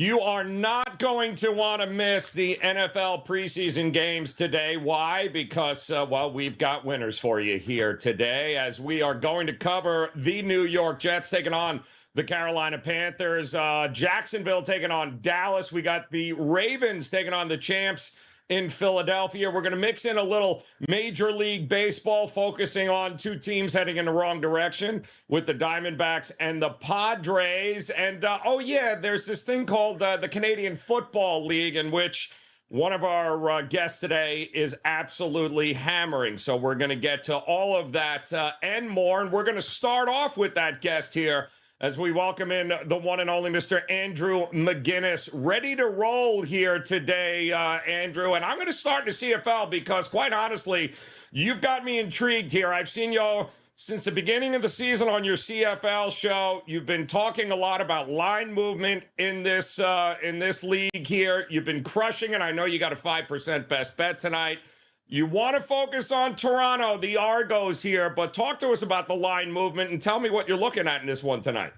You are not going to want to miss the NFL preseason games today. Why? Because, we've got winners for you here today as we are going to cover the New York Jets taking on the Carolina Panthers, Jacksonville taking on Dallas. We got the Ravens taking on the champs in Philadelphia. We're going to mix in a little Major League Baseball, focusing on two teams heading in the wrong direction with the Diamondbacks and the Padres. And, there's this thing called the Canadian Football League, in which one of our guests today is absolutely hammering. So we're going to get to all of that and more. And we're going to start off with that guest here as we welcome in the one and only Mr. Andrew McInnis, ready to roll here today, Andrew. And I'm going to start in the CFL because, quite honestly, you've got me intrigued here. I've seen you since the beginning of the season on your CFL show. You've been talking a lot about line movement in this league here. You've been crushing it. I know you got a 5% best bet tonight. You want to focus on Toronto, the Argos here, but talk to us about the line movement and tell me what you're looking at in this one tonight.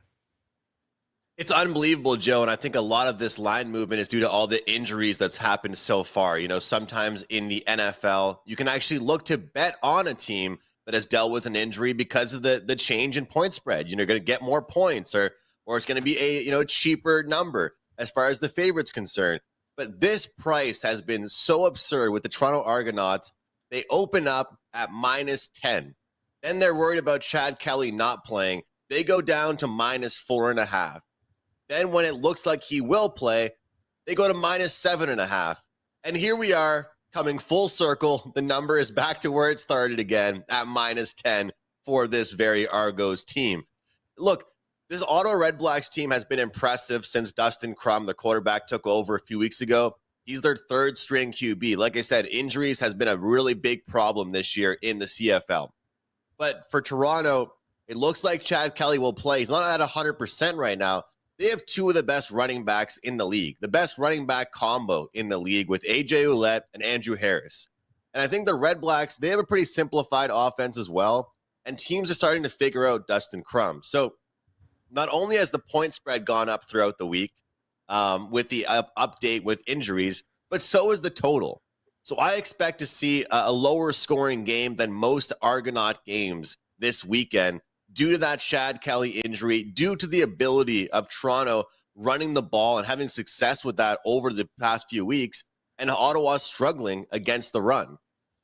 It's unbelievable, Joe, and I think a lot of this line movement is due to all the injuries that's happened so far. You know, sometimes in the NFL, you can actually look to bet on a team that has dealt with an injury because of the change in point spread. You're going to get more points, or it's going to be a cheaper number as far as the favorite's concerned. But this price has been so absurd with the Toronto Argonauts. They open up at -10. Then they're worried about Chad Kelly not playing. They go down to -4.5. Then when it looks like he will play, they go to -7.5. And here we are coming full circle. The number is back to where it started again at -10 for this very Argos team. Look, this Ottawa Redblacks team has been impressive since Dustin Crum, the quarterback, took over a few weeks ago. He's their third string QB. Like I said, injuries has been a really big problem this year in the CFL. But for Toronto, it looks like Chad Kelly will play. He's not at 100% right now. They have two of the best running backs in the league, the best running back combo in the league with A.J. Ouellette and Andrew Harris. And I think the Redblacks, they have a pretty simplified offense as well, and teams are starting to figure out Dustin Crum. So not only has the point spread gone up throughout the week with the update with injuries, but so is the total. So I expect to see a lower scoring game than most Argonaut games this weekend due to that Chad Kelly injury, due to the ability of Toronto running the ball and having success with that over the past few weeks, and Ottawa struggling against the run.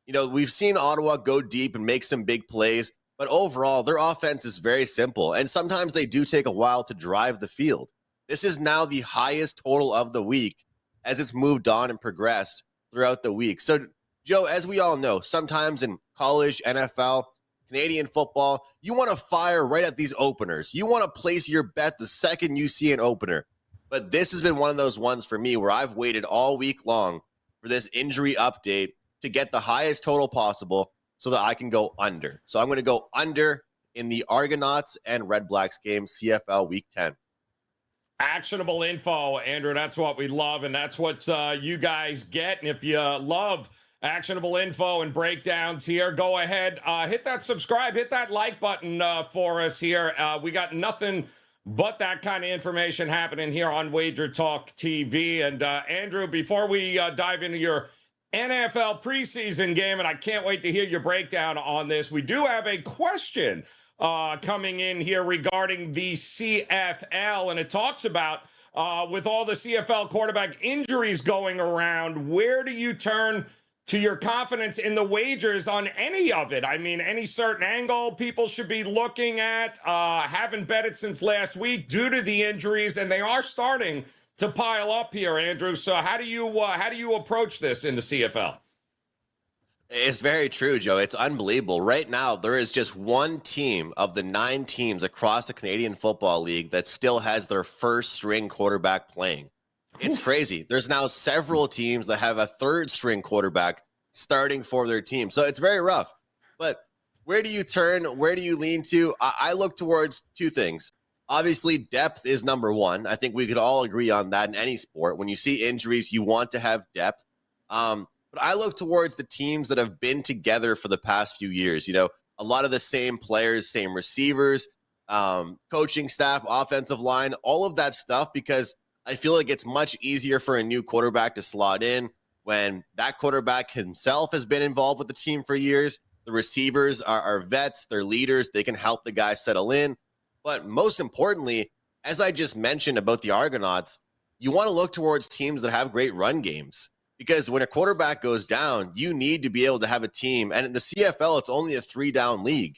You know, we've seen Ottawa go deep and make some big plays, but overall, their offense is very simple, and sometimes they do take a while to drive the field. This is now the highest total of the week as it's moved on and progressed throughout the week. So, Joe, as we all know, sometimes in college, NFL, Canadian football, you want to fire right at these openers. You want to place your bet the second you see an opener. But this has been one of those ones for me where I've waited all week long for this injury update to get the highest total possible so that I can go under. So I'm going to go under in the Argonauts and Redblacks game, CFL Week 10. Actionable info, Andrew. That's what we love, and that's what you guys get. And if you love actionable info and breakdowns here, go ahead, hit that subscribe, hit that like button for us here. We got nothing but that kind of information happening here on WagerTalk TV. And Andrew, before we dive into your NFL preseason game, and I can't wait to hear your breakdown on this, we do have a question coming in here regarding the CFL, and it talks about with all the CFL quarterback injuries going around, where do you turn to your confidence in the wagers on any of it? I mean, any certain angle people should be looking at? Haven't bet it since last week due to the injuries, and they are starting to pile up here, Andrew. So how do you approach this in the CFL? It's very true, Joe. It's unbelievable. Right now, there is just one team of the 9 teams across the Canadian Football League that still has their first string quarterback playing. It's crazy. There's now several teams that have a third string quarterback starting for their team. So it's very rough. But where do you turn? Where do you lean to? I look towards two things. Obviously, depth is number one. I think we could all agree on that in any sport. When you see injuries, you want to have depth. But I look towards the teams that have been together for the past few years. You know, a lot of the same players, same receivers, coaching staff, offensive line, all of that stuff, because I feel like it's much easier for a new quarterback to slot in when that quarterback himself has been involved with the team for years. The receivers are vets, they're leaders, they can help the guys settle in. But most importantly, as I just mentioned about the Argonauts, you want to look towards teams that have great run games. Because when a quarterback goes down, you need to be able to have a team. And in the CFL, it's only a 3-down league.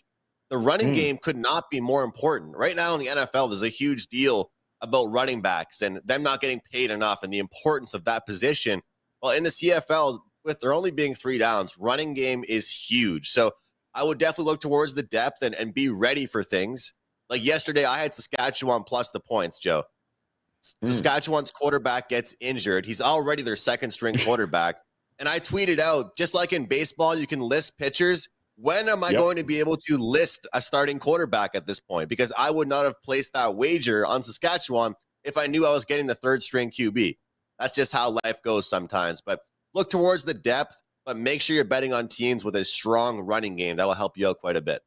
The running game could not be more important. Right now in the NFL, there's a huge deal about running backs and them not getting paid enough and the importance of that position. Well, in the CFL, with there only being 3 downs, running game is huge. So I would definitely look towards the depth and be ready for things. Like yesterday, I had Saskatchewan plus the points, Joe. Saskatchewan's quarterback gets injured. He's already their second-string quarterback. And I tweeted out, just like in baseball, you can list pitchers. When am I going to be able to list a starting quarterback at this point? Because I would not have placed that wager on Saskatchewan if I knew I was getting the third-string QB. That's just how life goes sometimes. But look towards the depth, but make sure you're betting on teams with a strong running game. That'll help you out quite a bit.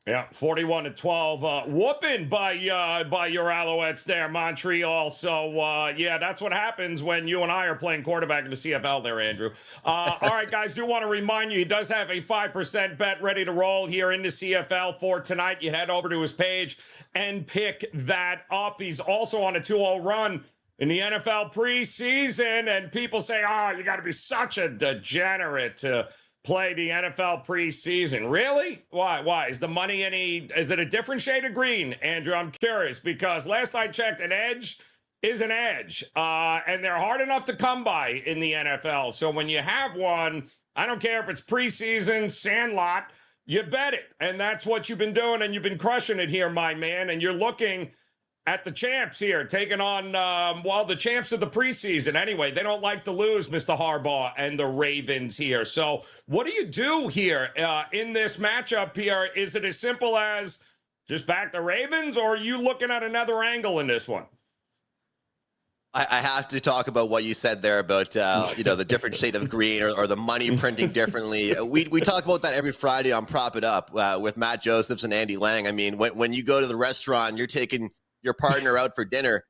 Yeah, 41-12, whooping by your Alouettes there, Montreal. So, yeah, that's what happens when you and I are playing quarterback in the CFL there, Andrew. All right, guys, do want to remind you, he does have a 5% bet ready to roll here in the CFL for tonight. You head over to his page and pick that up. He's also on a 2-0 run in the NFL preseason, and people say, you got to be such a degenerate to play the NFL preseason. Really? Why? Is the money is it a different shade of green, Andrew? I'm curious, because last I checked, an edge is an edge, and they're hard enough to come by in the NFL. So when you have one, I don't care if it's preseason, sandlot, you bet it. And that's what you've been doing, and you've been crushing it here, my man. And you're looking at the champs here, taking on, the champs of the preseason. Anyway, they don't like to lose, Mr. Harbaugh and the Ravens here. So what do you do here in this matchup here? Is it as simple as just back the Ravens, or are you looking at another angle in this one? I have to talk about what you said there about, the different shade of green or the money printing differently. We talk about that every Friday on Prop It Up with Matt Josephs and Andy Lang. I mean, when you go to the restaurant and you're taking your partner out for dinner,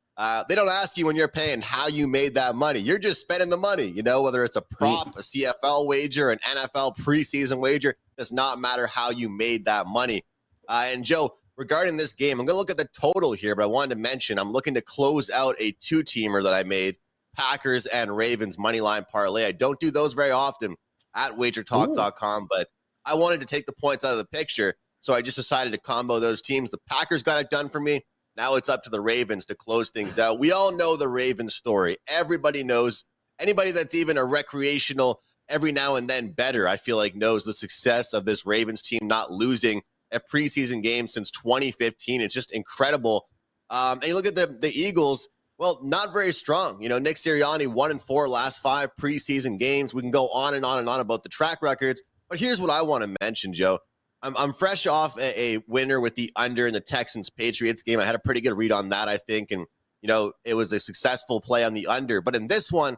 they don't ask you when you're paying how you made that money. You're just spending the money, whether it's a prop, a CFL wager, an NFL preseason wager, does not matter how you made that money. And Joe, regarding this game, I'm going to look at the total here, but I wanted to mention I'm looking to close out a 2-teamer that I made, Packers and Ravens moneyline parlay. I don't do those very often at WagerTalk.com, but I wanted to take the points out of the picture, so I just decided to combo those teams. The Packers got it done for me. Now it's up to the Ravens to close things out. We all know the Ravens story. Everybody knows. Anybody that's even a recreational every now and then better, I feel like, knows the success of this Ravens team not losing a preseason game since 2015. It's just incredible. And you look at the Eagles, well, not very strong. Nick Sirianni, 1-4 last 5 preseason games. We can go on and on and on about the track records. But here's what I want to mention, Joe. I'm fresh off a winner with the under in the Texans-Patriots game. I had a pretty good read on that, I think. And, it was a successful play on the under. But in this one,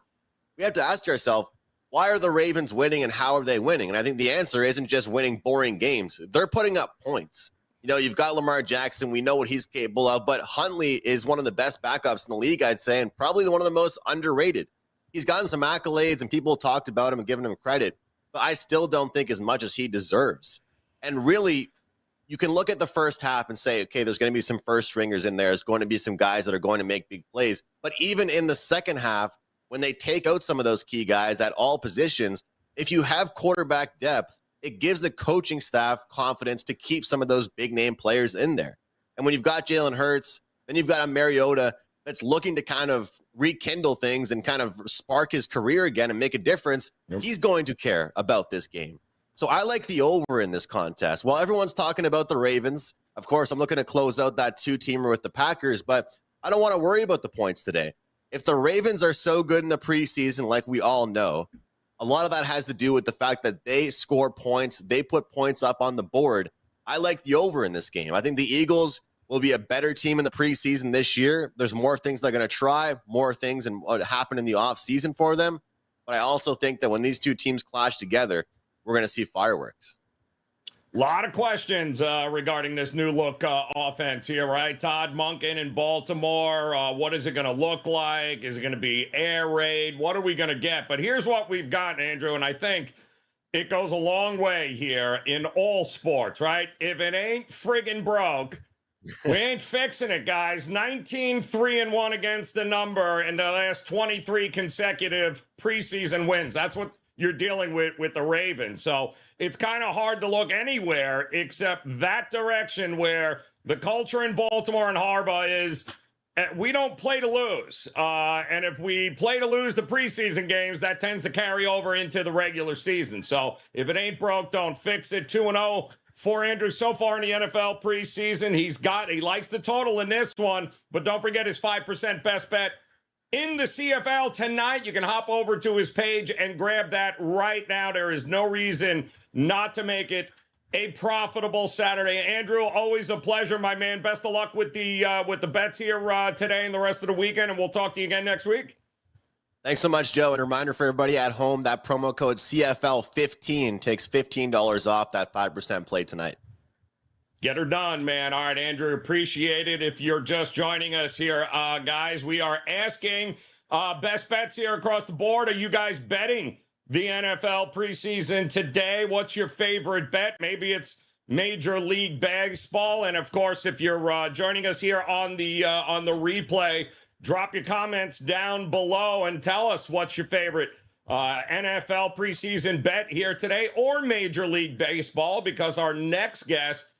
we have to ask ourselves, why are the Ravens winning and how are they winning? And I think the answer isn't just winning boring games. They're putting up points. You've got Lamar Jackson. We know what he's capable of. But Huntley is one of the best backups in the league, I'd say, and probably one of the most underrated. He's gotten some accolades, and people talked about him and given him credit. But I still don't think as much as he deserves. And really, you can look at the first half and say, okay, there's going to be some first stringers in there. There's going to be some guys that are going to make big plays. But even in the second half, when they take out some of those key guys at all positions, if you have quarterback depth, it gives the coaching staff confidence to keep some of those big name players in there. And when you've got Jalen Hurts, then you've got a Mariota that's looking to kind of rekindle things and kind of spark his career again and make a difference. Yep. He's going to care about this game. So I like the over in this contest. While everyone's talking about the Ravens, of course, I'm looking to close out that 2-teamer with the Packers, but I don't want to worry about the points today. If the Ravens are so good in the preseason, like we all know, a lot of that has to do with the fact that they score points. They put points up on the board. I like the over in this game. I think the Eagles will be a better team in the preseason this year. There's more things they're going to try, more things and what happen in the offseason for them. But I also think that when these two teams clash together, we're going to see fireworks. A lot of questions regarding this new look offense here, right? Todd Monken in Baltimore. What is it going to look like? Is it going to be air raid? What are we going to get? But here's what we've got, Andrew, and I think it goes a long way here in all sports, right? If it ain't friggin' broke, we ain't fixing it, guys. 19-3-1 against the number in the last 23 consecutive preseason wins. That's what you're dealing with the Ravens. So it's kind of hard to look anywhere except that direction where the culture in Baltimore and Harbaugh is we don't play to lose. And if we play to lose the preseason games, that tends to carry over into the regular season. So if it ain't broke, don't fix it. 2-0 for Andrew so far in the NFL preseason. He likes the total in this one, but don't forget his 5% best bet in the CFL tonight. You can hop over to his page and grab that right now. There is no reason not to make it a profitable Saturday. Andrew, always a pleasure, my man. Best of luck with the bets here today and the rest of the weekend, and we'll talk to you again next week. Thanks so much, Joe. And a reminder for everybody at home, that promo code CFL15 takes $15 off that 5% play tonight. Get her done, man. All right, Andrew, appreciate it. If you're just joining us here, guys, we are asking best bets here across the board. Are you guys betting the NFL preseason today? What's your favorite bet? Maybe it's Major League Baseball. And, of course, if you're joining us here on the replay, drop your comments down below and tell us what's your favorite NFL preseason bet here today or Major League Baseball, because our next guest,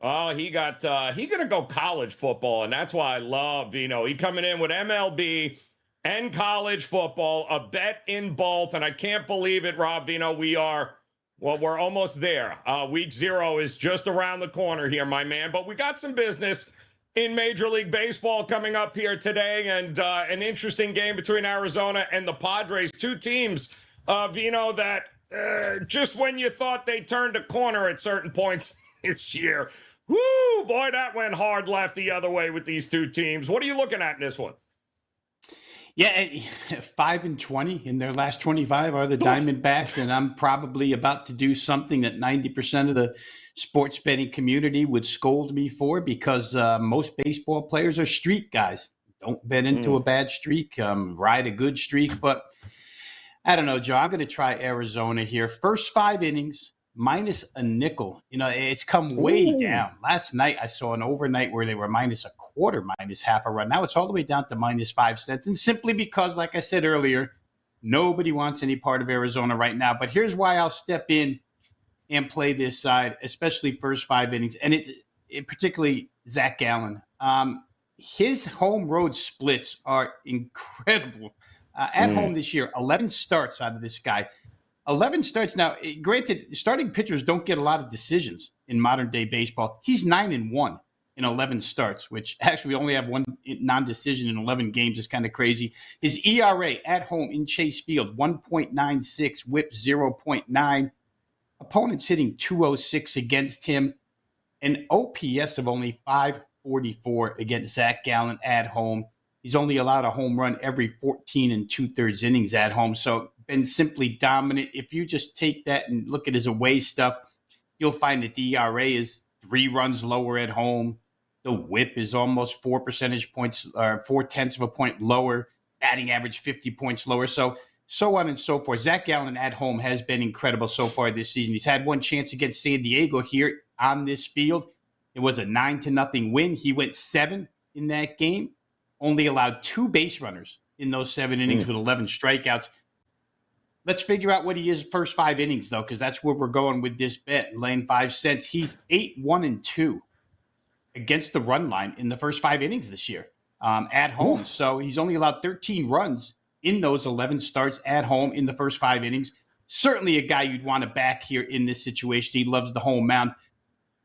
he gonna go college football, and that's why I love Veno. He coming in with MLB and college football, a bet in both, and I can't believe it, Rob Veno. We're almost there. Week 0 is just around the corner here, my man. But we got some business in Major League Baseball coming up here today, and an interesting game between Arizona and the Padres. Two teams, Veno, that just when you thought they turned a corner at certain points this year, whoo, boy, that went hard left the other way with these two teams. What are you looking at in this one? Yeah, 5-20 in their last 25 are the Diamondbacks, and I'm probably about to do something that 90% of the sports betting community would scold me for, because most baseball players are streak guys. Don't bet into a bad streak, ride a good streak. But I don't know, Joe. I'm going to try Arizona here. First 5 innings, minus a nickel. You know, it's come way down. Last night I saw an overnight where they were minus a quarter, minus half a run. Now it's all the way down to minus 5 cents. And simply because, like I said earlier, nobody wants any part of Arizona right now. But here's why I'll step in and play this side, especially first 5 innings. And it's particularly Zach Gallen. His home road splits are incredible. At home this year, 11 starts out of this guy. 11 starts. Now, granted, starting pitchers don't get a lot of decisions in modern day baseball. He's 9-1 in 11 starts, which actually we only have one non-decision in 11 games. Is kind of crazy. His ERA at home in Chase Field, 1.96, whip 0.9. Opponents hitting 206 against him. An OPS of only 544 against Zach Gallen at home. He's only allowed a home run every 14 2/3 innings at home. So been simply dominant. If you just take that and look at his away stuff, you'll find that the ERA is 3 runs lower at home. The whip is almost 4 percentage points, or 0.4 of a point lower. Batting average 50 points lower. So on and so forth. Zach Gallen at home has been incredible so far this season. He's had one chance against San Diego here on this field. It was a 9-0 win. He went 7 in that game. Only allowed 2 base runners in those 7 innings with 11 strikeouts. Let's figure out what he is first 5 innings, though, because that's where we're going with this bet, laying 5 cents. He's 8-1-2 against the run line in the first 5 innings this year at home. So he's only allowed 13 runs in those 11 starts at home in the first 5 innings. Certainly a guy you'd want to back here in this situation. He loves the home mound.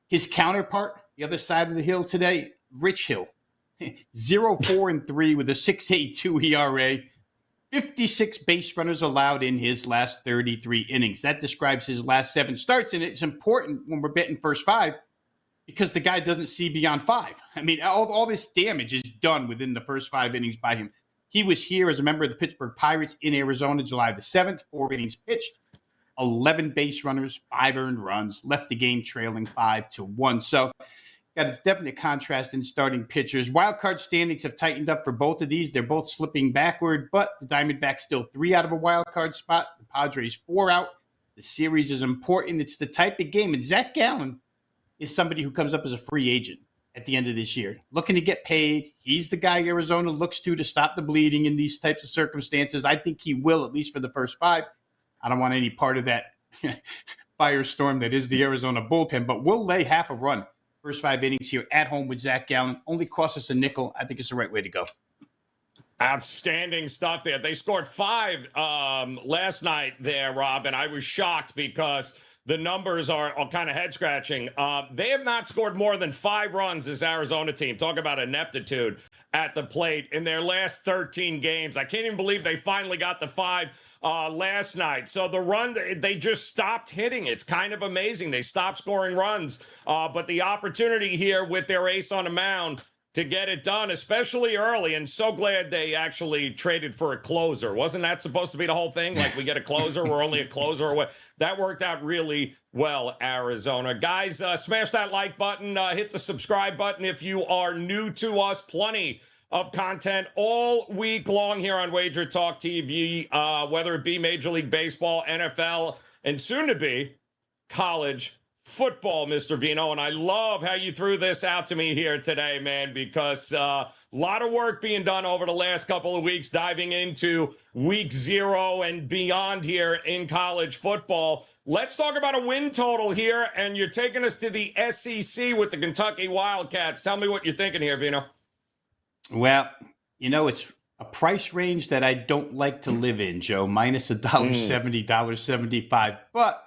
His counterpart, the other side of the hill today, Rich Hill, 0-4-3 with a 6.82 ERA. 56 base runners allowed in his last 33 innings. That describes his last 7 starts, and it's important when we're betting first 5 because the guy doesn't see beyond 5. I mean, all this damage is done within the first 5 innings by him. He was here as a member of the Pittsburgh Pirates in Arizona July the 7th, 4 innings pitched, 11 base runners, 5 earned runs, left the game trailing 5-1. So got a definite contrast in starting pitchers. Wild card standings have tightened up for both of these. They're both slipping backward, but the Diamondbacks still 3 out of a wild card spot. The Padres 4 out. The series is important. It's the type of game. And Zach Gallen is somebody who comes up as a free agent at the end of this year, looking to get paid. He's the guy Arizona looks to stop the bleeding in these types of circumstances. I think he will, at least for the first 5. I don't want any part of that firestorm that is the Arizona bullpen, but we'll lay half a run first 5 innings here at home with Zach Gallen. Only cost us a nickel. I think it's the right way to go. Outstanding stuff there. They scored 5 last night there, Rob, and I was shocked because the numbers are kind of head-scratching. They have not scored more than 5 runs, this Arizona team. Talk about ineptitude at the plate in their last 13 games. I can't even believe they finally got the 5 last night. So the run, they just stopped hitting. It's kind of amazing. They stopped scoring runs. But the opportunity here with their ace on the mound to get it done, especially early, and so glad they actually traded for a closer. Wasn't that supposed to be the whole thing? Like, we get a closer, we're only a closer away. That worked out really well, Arizona. Guys, smash that like button, hit the subscribe button if you are new to us. Plenty of content all week long here on Wager Talk TV, whether it be Major League Baseball, NFL, and soon to be college football, Mr. Veno. And I love how you threw this out to me here today, man, because a lot of work being done over the last couple of weeks, diving into week 0 and beyond here in college football. Let's talk about a win total here, and you're taking us to the SEC with the Kentucky Wildcats. Tell me what you're thinking here, Veno. Well, it's a price range that I don't like to live in, Joe, minus $1.70, $1.75. But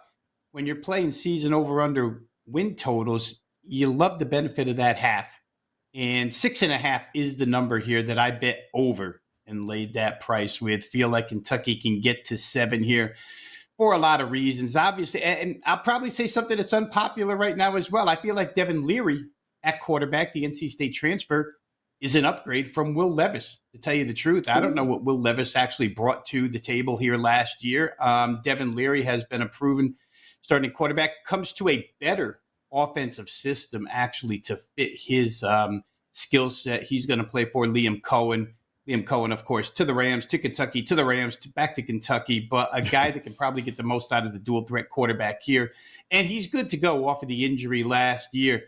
when you're playing season over-under win totals, you love the benefit of that half. And 6.5 is the number here that I bet over and laid that price with. Feel like Kentucky can get to 7 here for a lot of reasons, obviously. And I'll probably say something that's unpopular right now as well. I feel like Devin Leary at quarterback, the NC State transfer, is an upgrade from Will Levis, to tell you the truth. I don't know what Will Levis actually brought to the table here last year. Devin Leary has been a proven starting quarterback, comes to a better offensive system actually to fit his skill set. He's going to play for Liam Cohen. Liam Cohen, of course, to the Rams, to Kentucky, to the Rams, back to Kentucky, but a guy that can probably get the most out of the dual threat quarterback here. And he's good to go off of the injury last year.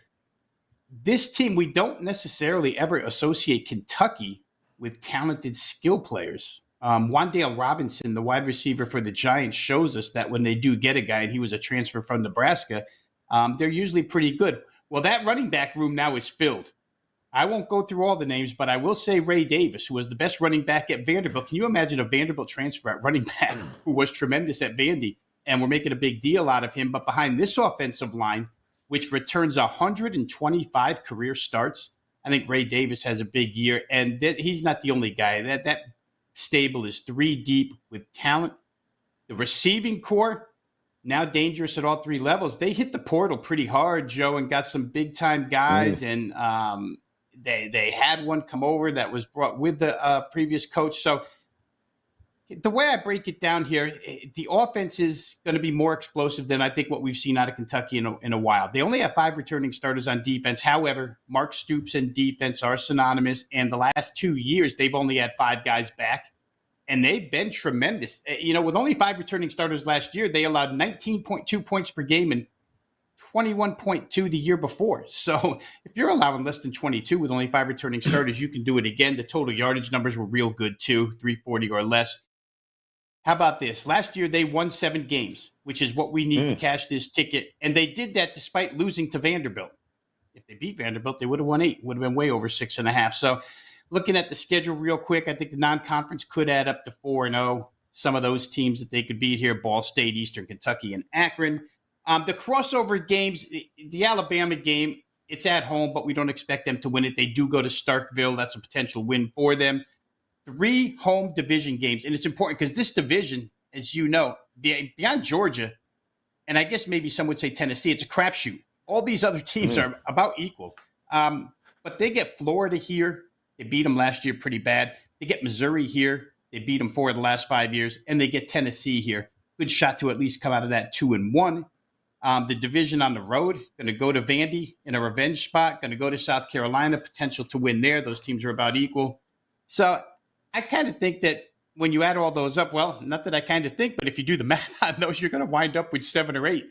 This team, we don't necessarily ever associate Kentucky with talented skill players. Wan'Dale Robinson, the wide receiver for the Giants, shows us that when they do get a guy, and he was a transfer from Nebraska, they're usually pretty good. Well, that running back room now is filled. I won't go through all the names, but I will say Ray Davis, who was the best running back at Vanderbilt. Can you imagine a Vanderbilt transfer at running back who was tremendous at Vandy? And we're making a big deal out of him. But behind this offensive line, which returns 125 career starts, I think Ray Davis has a big year. And he's not the only guy. That stable is 3 deep with talent. The receiving core, now dangerous at all 3 levels. They hit the portal pretty hard, Joe, and got some big-time guys. And they had one come over that was brought with the previous coach. So the way I break it down here, the offense is going to be more explosive than I think what we've seen out of Kentucky in a while. They only have 5 returning starters on defense. However, Mark Stoops and defense are synonymous. And the last 2 years, they've only had 5 guys back. And they've been tremendous. With only 5 returning starters last year, they allowed 19.2 points per game and 21.2 the year before. So if you're allowing less than 22 with only 5 returning starters, you can do it again. The total yardage numbers were real good too, 340 or less. How about this? Last year, they won 7 games, which is what we need to cash this ticket. And they did that despite losing to Vanderbilt. If they beat Vanderbilt, they would have won 8, would have been way over 6.5. So looking at the schedule real quick, I think the non-conference could add up to 4-0. Some of those teams that they could beat here, Ball State, Eastern Kentucky, and Akron. The crossover games, the Alabama game, it's at home, but we don't expect them to win it. They do go to Starkville. That's a potential win for them. 3 home division games. And it's important because this division, as you know, beyond Georgia, and I guess maybe some would say Tennessee, it's a crapshoot. All these other teams are about equal. But they get Florida here. They beat them last year pretty bad. They get Missouri here. They beat them 4 of the last 5 years. And they get Tennessee here. good shot to at least come out of that 2-1. The division on the road, going to go to Vandy in a revenge spot, going to go to South Carolina, potential to win there. Those teams are about equal. So I kind of think that when you add all those up, well, not that I kind of think, but if you do the math on those, you're going to wind up with 7 or 8.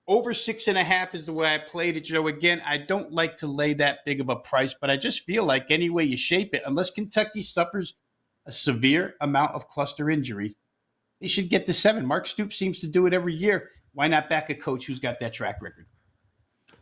Over 6.5 is the way I played it, Joe. Again, I don't like to lay that big of a price, but I just feel like any way you shape it, unless Kentucky suffers a severe amount of cluster injury, they should get to 7. Mark Stoops seems to do it every year. Why not back a coach who's got that track record?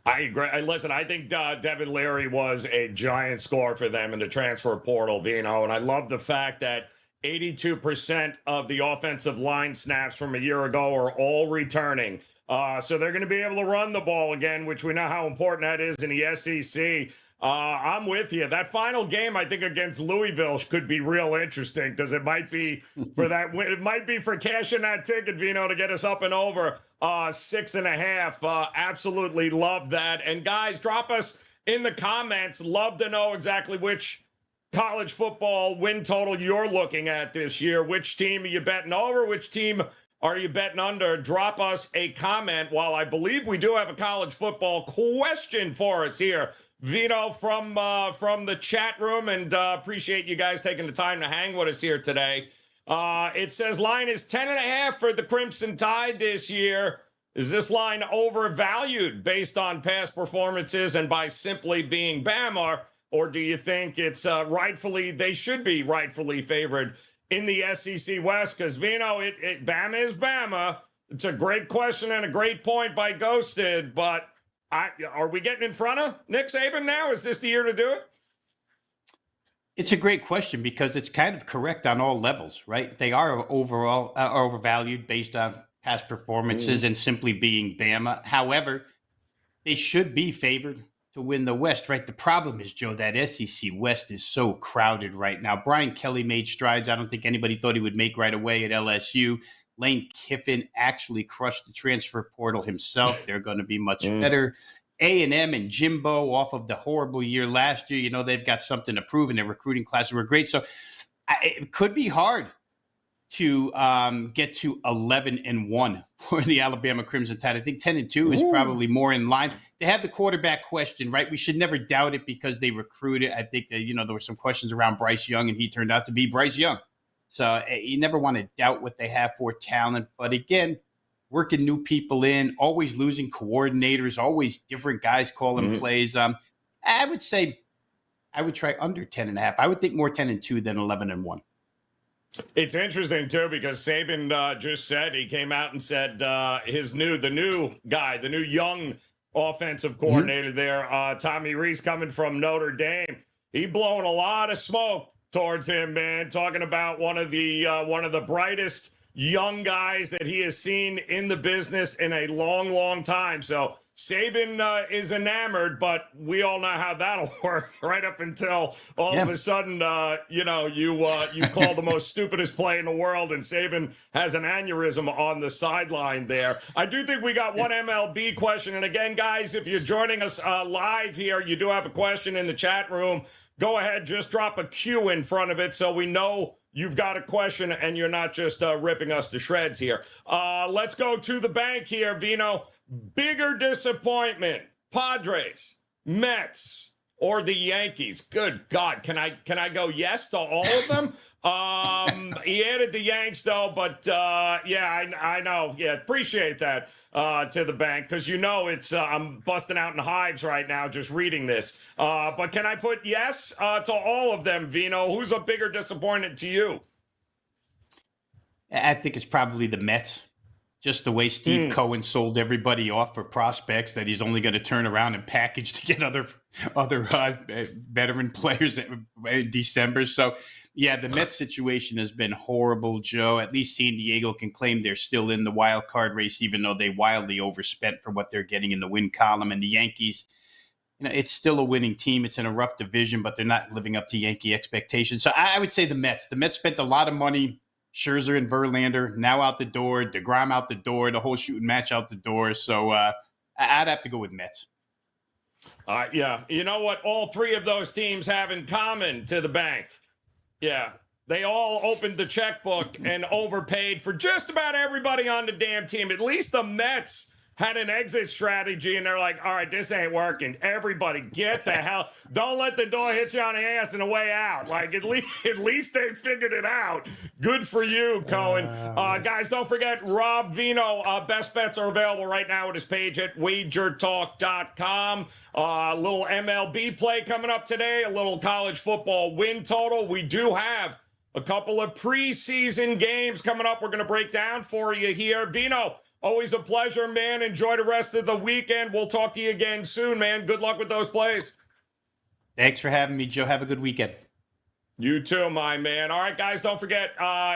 I agree. Listen, I think Devin Leary was a giant score for them in the transfer portal, Vino, and I love the fact that 82% of the offensive line snaps from a year ago are all returning. So they're going to be able to run the ball again, which we know how important that is in the SEC. I'm with you. That final game, I think, against Louisville could be real interesting because it might be for that. It might be for cashing that ticket, Vino, to get us up and over 6.5. Absolutely love that. And guys, drop us in the comments. Love to know exactly which college football win total you're looking at this year. Which team are you betting over? Which team are you betting under? Drop us a comment. While I believe we do have a college football question for us here, Vito, from the chat room, and appreciate you guys taking the time to hang with us here today. It says line is 10.5 for the Crimson Tide this year. Is this line overvalued based on past performances and by simply being Bama, or do you think it's they should be rightfully favored in the SEC West? Because Vino, Bama is Bama. It's a great question and a great point by Ghosted, but are we getting in front of Nick Saban now? Is this the year to do it? It's a great question because it's kind of correct on all levels, right? They are overall overvalued based on past performances and simply being Bama. However, they should be favored to win the West, right? The problem is, Joe, that SEC West is so crowded right now. Brian Kelly made strides I don't think anybody thought he would make right away at LSU. Lane Kiffin actually crushed the transfer portal himself. They're going to be much better. A&M and Jimbo off of the horrible year last year, they've got something to prove, and their recruiting classes were great. So it could be hard to get to 11-1 for the Alabama Crimson Tide. I think 10-2 is probably more in line. They have the quarterback question, right? We should never doubt it because they recruited. I think that, there were some questions around Bryce Young, and he turned out to be Bryce Young. So you never want to doubt what they have for talent. But again, working new people in, always losing coordinators, always different guys calling plays. I would say I would try under 10.5. I would think more 10-2 than 11-1. It's interesting, too, because Saban just said, he came out and said the new young offensive coordinator there, Tommy Rees, coming from Notre Dame, he blowing a lot of smoke towards him, man, talking about one of the brightest young guys that he has seen in the business in a long, long time. So Saban is enamored, but we all know how that'll work right up until all of a sudden, you call the most stupidest play in the world, and Saban has an aneurysm on the sideline there. I do think we got one MLB question. And again, guys, if you're joining us live here, you do have a question in the chat room. Go ahead, just drop a Q in front of it so we know you've got a question and you're not just ripping us to shreds here. Let's go to the bank here, Vino. Bigger disappointment, Padres, Mets, or the Yankees? Good God, can I go yes to all of them? He added the Yanks, though, but I know. Yeah, appreciate that to the bank, because it's I'm busting out in hives right now just reading this. But can I put yes to all of them, Vino? Who's a bigger disappointment to you? I think it's probably the Mets. Just the way Steve Cohen sold everybody off for prospects that he's only going to turn around and package to get other veteran players in December. So, yeah, the Mets situation has been horrible, Joe. At least San Diego can claim they're still in the wild card race, even though they wildly overspent for what they're getting in the win column. And the Yankees, it's still a winning team. It's in a rough division, but they're not living up to Yankee expectations. So I would say the Mets. The Mets spent a lot of money. Scherzer and Verlander now out the door, DeGrom out the door, the whole shooting match out the door. So I'd have to go with Mets. Yeah. You know what all three of those teams have in common to the bank? Yeah. They all opened the checkbook and overpaid for just about everybody on the damn team. At least the Mets had an exit strategy, and they're like, all right, this ain't working. Everybody get the hell. Don't let the door hit you on the ass on the way out. Like, at least they figured it out. Good for you, Cohen. Guys, don't forget, Rob Veno, best bets are available right now at his page at WagerTalk.com. A little MLB play coming up today, a little college football win total. We do have a couple of preseason games coming up we're going to break down for you here. Veno, always a pleasure, man. Enjoy the rest of the weekend. We'll talk to you again soon, man. Good luck with those plays. Thanks for having me, Joe. Have a good weekend. You too, my man. All right, guys, don't forget,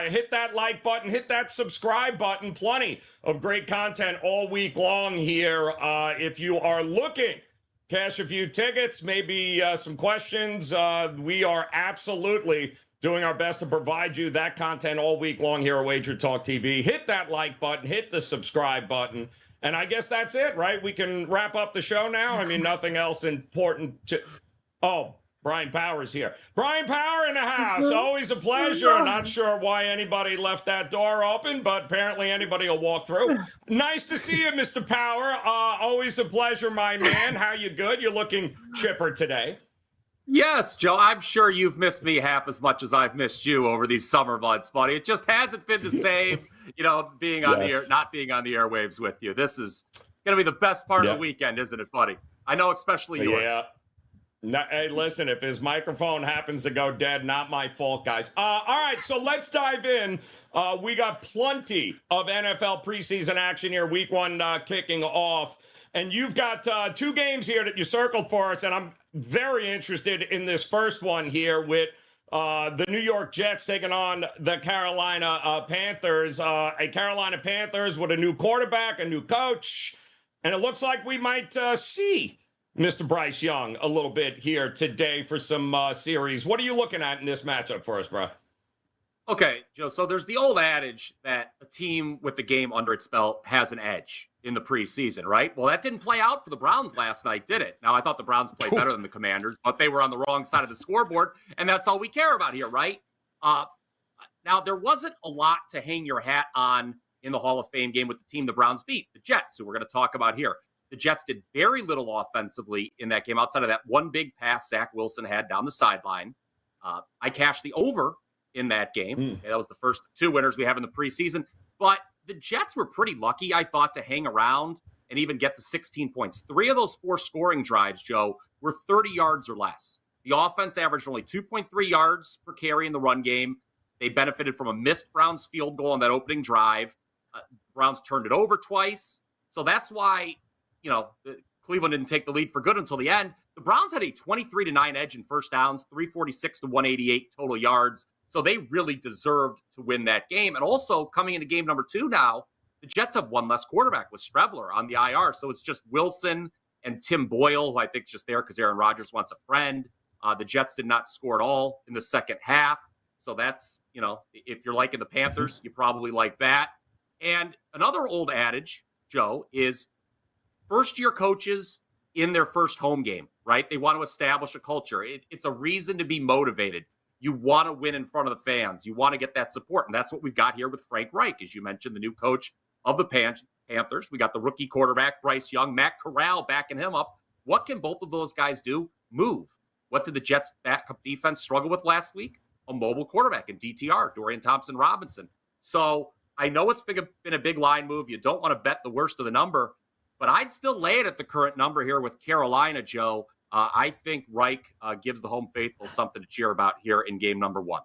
hit that like button, hit that subscribe button. Plenty of great content all week long here. If you are looking, cash a few tickets, maybe some questions, we are absolutely doing our best to provide you that content all week long here at Wager Talk TV. Hit that like button, hit the subscribe button, and I guess that's it, right? We can wrap up the show now. I mean, nothing else important to... Oh, Bryan Power's here. Bryan Power in the house. Always a pleasure. Not sure why anybody left that door open, but apparently anybody will walk through. Nice to see you, Mr. Power. Always a pleasure, my man. How you good? You're looking chipper today. Yes, Joe, I'm sure you've missed me half as much as I've missed you over these summer months, buddy. It just hasn't been the same, being on the air, not being on the airwaves with you. This is going to be the best part of the weekend, isn't it, buddy? I know, especially yours. Yeah. No, hey, listen, if his microphone happens to go dead, not my fault, guys. All right, so let's dive in. We got plenty of NFL preseason action here, week one kicking off. And you've got two games here that you circled for us, and I'm very interested in this first one here with the New York Jets taking on the Carolina Panthers. A Carolina Panthers with a new quarterback, a new coach, and it looks like we might see Mr. Bryce Young a little bit here today for some series. What are you looking at in this matchup for us, bro? Okay, Joe, so there's the old adage that a team with the game under its belt has an edge in the preseason, right? Well, that didn't play out for the Browns last night, did it? Now, I thought the Browns played better than the Commanders, but they were on the wrong side of the scoreboard, and that's all we care about here, right? Now, there wasn't a lot to hang your hat on in the Hall of Fame game with the team the Browns beat, the Jets, who we're going to talk about here. The Jets did very little offensively in that game outside of that one big pass Zach Wilson had down the sideline. I cashed the over in that game. That was the first two winners we have in the preseason. But the Jets were pretty lucky, I thought, to hang around and even get to 16 points. 3 of those 4 scoring drives, Joe, were 30 yards or less. The offense averaged only 2.3 yards per carry in the run game. They benefited from a missed Browns field goal on that opening drive. Browns turned it over twice. So that's why, Cleveland didn't take the lead for good until the end. The Browns had a 23-9 edge in first downs, 346 to 188 total yards. So they really deserved to win that game. And also coming into game number 2 now, the Jets have one less quarterback with Streveler on the IR. So it's just Wilson and Tim Boyle, who I think is just there because Aaron Rodgers wants a friend. The Jets did not score at all in the second half. So that's, if you're liking the Panthers, you probably like that. And another old adage, Joe, is first-year coaches in their first home game, right? They want to establish a culture. It's a reason to be motivated. You want to win in front of the fans. You want to get that support. And that's what we've got here with Frank Reich, as you mentioned, the new coach of the Panthers. We got the rookie quarterback, Bryce Young, Matt Corral backing him up. What can both of those guys do? Move. What did the Jets' backup defense struggle with last week? A mobile quarterback in DTR, Dorian Thompson-Robinson. So I know it's been a big line move. You don't want to bet the worst of the number, but I'd still lay it at the current number here with Carolina, Joe. I think Reich gives the home faithful something to cheer about here in game number 1.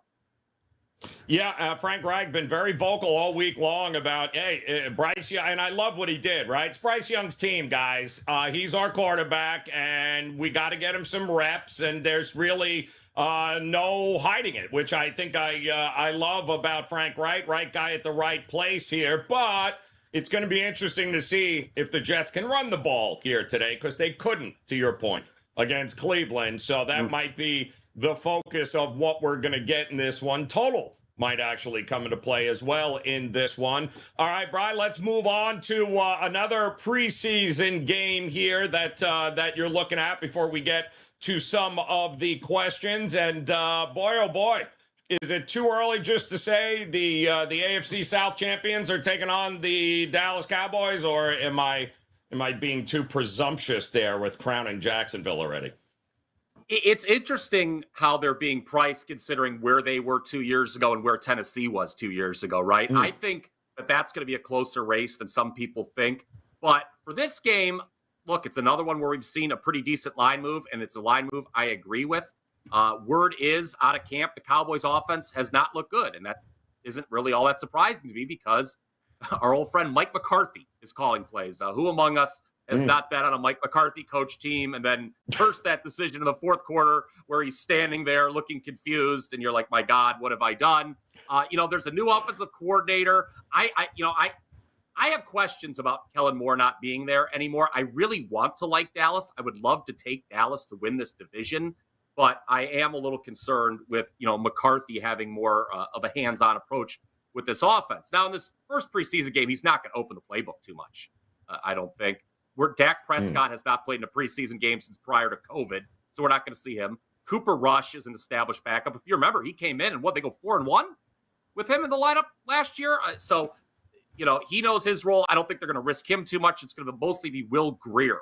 Yeah, Frank Reich been very vocal all week long about, hey, Bryce Young, and I love what he did, right? It's Bryce Young's team, guys. He's our quarterback, and we got to get him some reps, and there's really no hiding it, which I think I love about Frank Reich. Right guy at the right place here, but it's going to be interesting to see if the Jets can run the ball here today, because they couldn't, to your point, against Cleveland. So that might be the focus of what we're going to get in this one. Total might actually come into play as well in this one. All right, Brian, let's move on to another preseason game here that you're looking at before we get to some of the questions. And boy, oh boy, is it too early just to say the AFC South champions are taking on the Dallas Cowboys, or am I being too presumptuous there with crowning Jacksonville already? It's interesting how they're being priced considering where they were 2 years ago and where Tennessee was 2 years ago, right? I think that's going to be a closer race than some people think. But for this game, look, it's another one where we've seen a pretty decent line move, and it's a line move I agree with. Word is out of camp, the Cowboys offense has not looked good, and that isn't really all that surprising to me because our old friend Mike McCarthy is calling plays. Who among us has not bet on a Mike McCarthy coach team and then cursed that decision in the fourth quarter where he's standing there looking confused and you're like, my God, what have I done? There's a new offensive coordinator. I have questions about Kellen Moore not being there anymore. I really want to like Dallas. I would love to take Dallas to win this division, but I am a little concerned with, McCarthy having more of a hands-on approach with this offense. Now, in this first preseason game, he's not going to open the playbook too much, I don't think. Dak Prescott has not played in a preseason game since prior to COVID, so we're not going to see him. Cooper Rush is an established backup. If you remember, he came in and they go 4-1 with him in the lineup last year. So, he knows his role. I don't think they're going to risk him too much. It's going to mostly be Will Grier.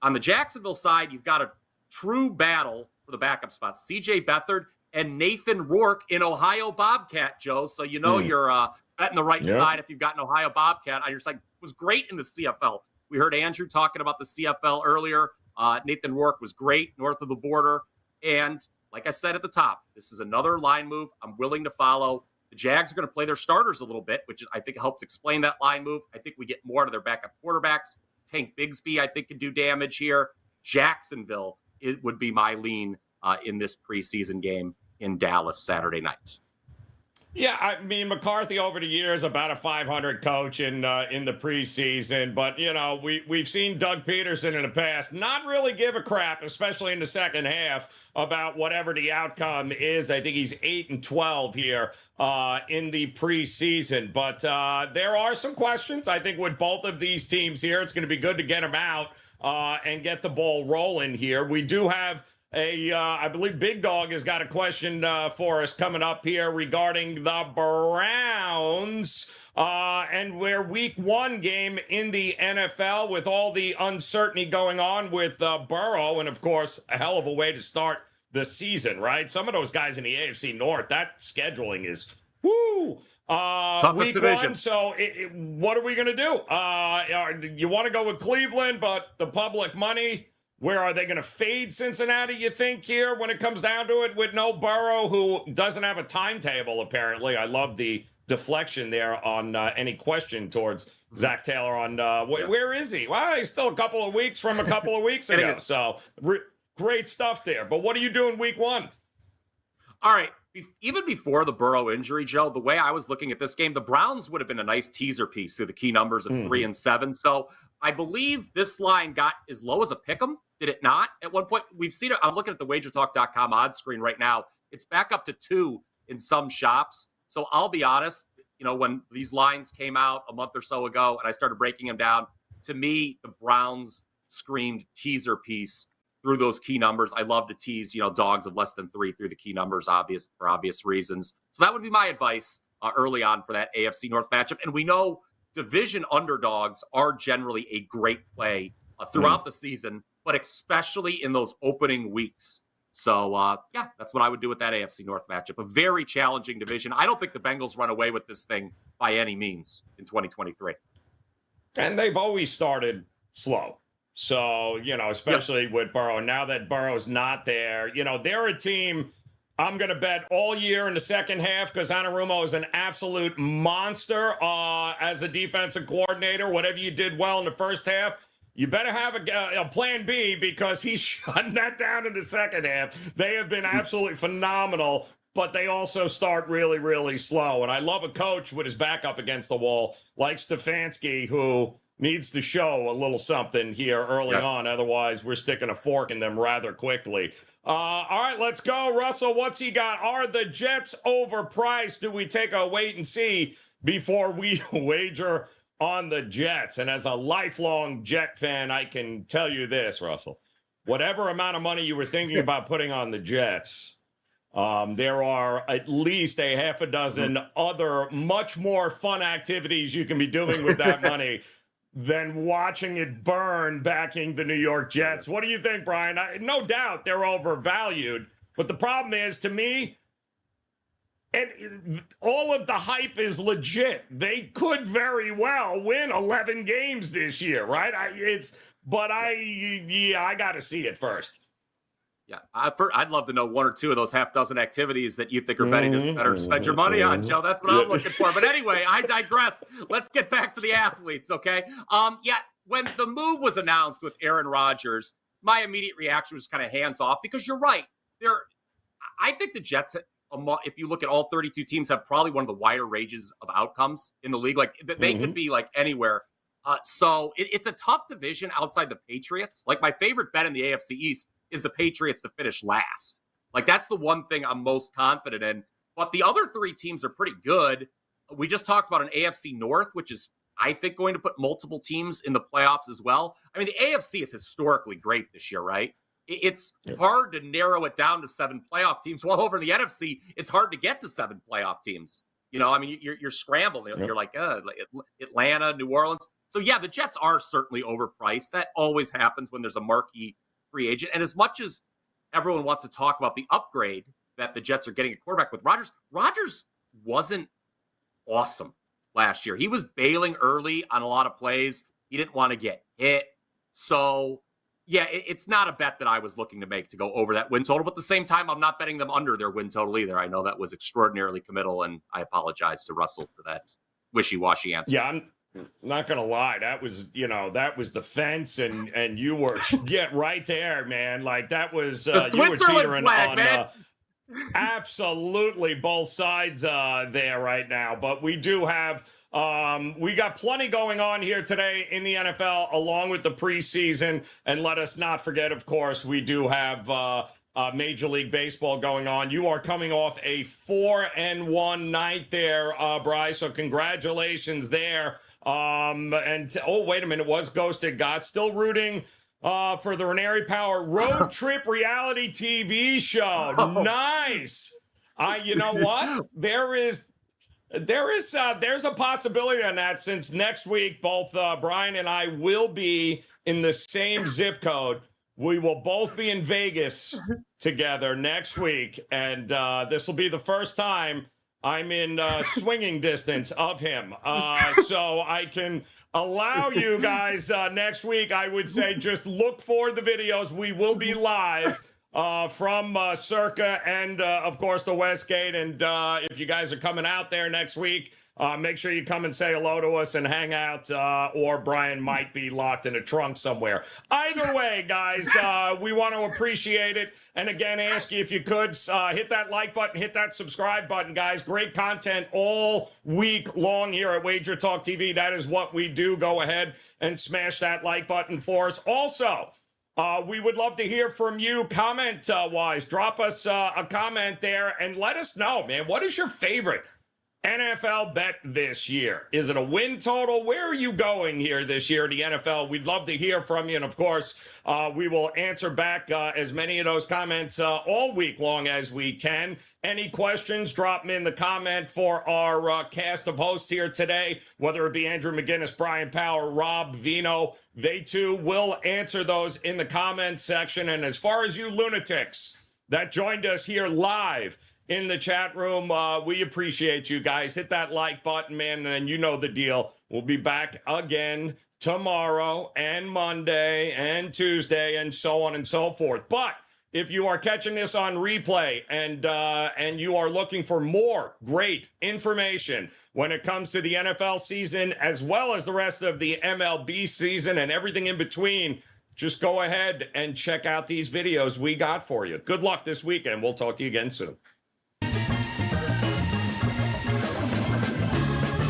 On the Jacksonville side, you've got a true battle for the backup spots. C.J. Beathard and Nathan Rourke in Ohio Bobcat, Joe. So you're betting the right side if you've got an Ohio Bobcat on your side. It was great in the CFL. We heard Andrew talking about the CFL earlier. Nathan Rourke was great north of the border. And like I said at the top, this is another line move I'm willing to follow. The Jags are going to play their starters a little bit, which I think helps explain that line move. I think we get more out of their backup quarterbacks. Tank Bigsby, I think, can do damage here. Jacksonville, it would be my lean in this preseason game in Dallas Saturday night. Yeah, I mean, McCarthy over the years about a 500 coach in the preseason, but we've seen Doug Peterson in the past not really give a crap, especially in the second half, about whatever the outcome is. I think he's 8-12 here in the preseason, but there are some questions. I think with both of these teams here, it's going to be good to get them out and get the ball rolling here. We do have I believe Big Dog has got a question for us coming up here regarding the Browns and their week 1 game in the NFL with all the uncertainty going on with Burrow. And, of course, a hell of a way to start the season, right? Some of those guys in the AFC North, that scheduling is, woo! Toughest week division. 1, so what are we going to do? You want to go with Cleveland, but the public money... Where are they going to fade Cincinnati, you think, here when it comes down to it with no Burrow, who doesn't have a timetable, apparently? I love the deflection there on any question towards Zach Taylor on where is he? Well, he's still a couple of weeks from a couple of weeks ago. So great stuff there. But what are you doing week 1? All right. Even before the Burrow injury, Joe, the way I was looking at this game, the Browns would have been a nice teaser piece through the key numbers of 3 and 7. So I believe this line got as low as a pick'em. Did it not? At one point, we've seen it. I'm looking at the WagerTalk.com odds screen right now. It's back up to 2 in some shops. So I'll be honest, when these lines came out a month or so ago and I started breaking them down, to me, the Browns screamed teaser piece through those key numbers. I love to tease, dogs of less than 3 through the key numbers, for obvious reasons. So that would be my advice early on for that AFC North matchup. And we know division underdogs are generally a great play throughout the season, but especially in those opening weeks. So, that's what I would do with that AFC North matchup. A very challenging division. I don't think the Bengals run away with this thing by any means in 2023. And they've always started slow. So, especially with Burrow. Now that Burrow's not there, they're a team I'm going to bet all year in the second half because Anarumo is an absolute monster as a defensive coordinator. Whatever you did well in the first half, you better have a plan B because he's shutting that down in the second half. They have been absolutely phenomenal, but they also start really, really slow. And I love a coach with his back up against the wall like Stefanski, who needs to show a little something here early on. Otherwise, we're sticking a fork in them rather quickly. All right, let's go. Russell, what's he got? Are the Jets overpriced? Do we take a wait and see before we wager on the Jets? And as a lifelong Jet fan, I can tell you this, Russell. Whatever amount of money you were thinking about putting on the Jets, There are at least a half a dozen other much more fun activities you can be doing with that money than watching it burn backing the New York Jets. What do you think, Brian? No doubt they're overvalued, but the problem is, to me, and all of the hype is legit. They could very well win 11 games this year, right? I got to see it first. Yeah, I'd love to know one or two of those half dozen activities that you think are better to spend your money on, Joe. That's what I'm looking for. But anyway, I digress. Let's get back to the athletes, okay? When the move was announced with Aaron Rodgers, my immediate reaction was kind of hands off, because you're right. I think the Jets, if you look at all 32 teams, have probably one of the wider ranges of outcomes in the league. Like, they could be like anywhere. So it's a tough division outside the Patriots. Like, my favorite bet in the AFC East is the Patriots to finish last. Like, that's the one thing I'm most confident in. But the other three teams are pretty good. We just talked about an AFC North, which is, I think, going to put multiple teams in the playoffs as well. I mean, the AFC is historically great this year, right? It's hard to narrow it down to 7 playoff teams. While over in the NFC, it's hard to get to 7 playoff teams. You know, I mean, you're scrambling. You're like Atlanta, New Orleans. So, yeah, the Jets are certainly overpriced. That always happens when there's a marquee free agent. And as much as everyone wants to talk about the upgrade that the Jets are getting a quarterback with Rodgers wasn't awesome last year. He was bailing early on a lot of plays. He didn't want to get hit. So, yeah, it's not a bet that I was looking to make to go over that win total. But at the same time, I'm not betting them under their win total either. I know that was extraordinarily committal, and I apologize to Russell for that wishy-washy answer. Yeah, I'm not gonna lie, that was the fence, and you were right there, man. Like, that was you were teetering on absolutely both sides there right now. But we do have we got plenty going on here today in the NFL, along with the preseason. And let us not forget, of course, we do have Major League Baseball going on. You are coming off a 4-1 night there, Bryce. So congratulations there. Wait a minute, what's Ghosted God still rooting for the Ranieri Power road trip reality TV show? Nice. You know what? There's a possibility on that, since next week both Brian and I will be in the same zip code. We will both be in Vegas together next week, and this will be the first time I'm in swinging distance of him. So I can allow you guys next week. I would say just look for the videos. We will be live from Circa and, of course, the Westgate. And if you guys are coming out there next week, make sure you come and say hello to us and hang out, or Brian might be locked in a trunk somewhere. Either way, guys, we want to appreciate it. And again, ask you if you could hit that like button, hit that subscribe button, guys. Great content all week long here at WagerTalk TV. That is what we do. Go ahead and smash that like button for us. Also, we would love to hear from you comment-wise. Drop us a comment there and let us know, man, what is your favorite NFL bet this year? Is it a win total? Where are you going here this year in the NFL? We'd love to hear from you. And of course, we will answer back as many of those comments all week long as we can. Any questions, drop them in the comment for our cast of hosts here today, whether it be Andrew McInnis, Bryan Power, Rob, Veno. They too will answer those in the comment section. And as far as you lunatics that joined us here live in the chat room, we appreciate you guys. Hit that like button, man, and you know the deal. We'll be back again tomorrow and Monday and Tuesday and so on and so forth. But if you are catching this on replay and you are looking for more great information when it comes to the NFL season, as well as the rest of the MLB season and everything in between, just go ahead and check out these videos we got for you. Good luck this weekend. We'll talk to you again soon.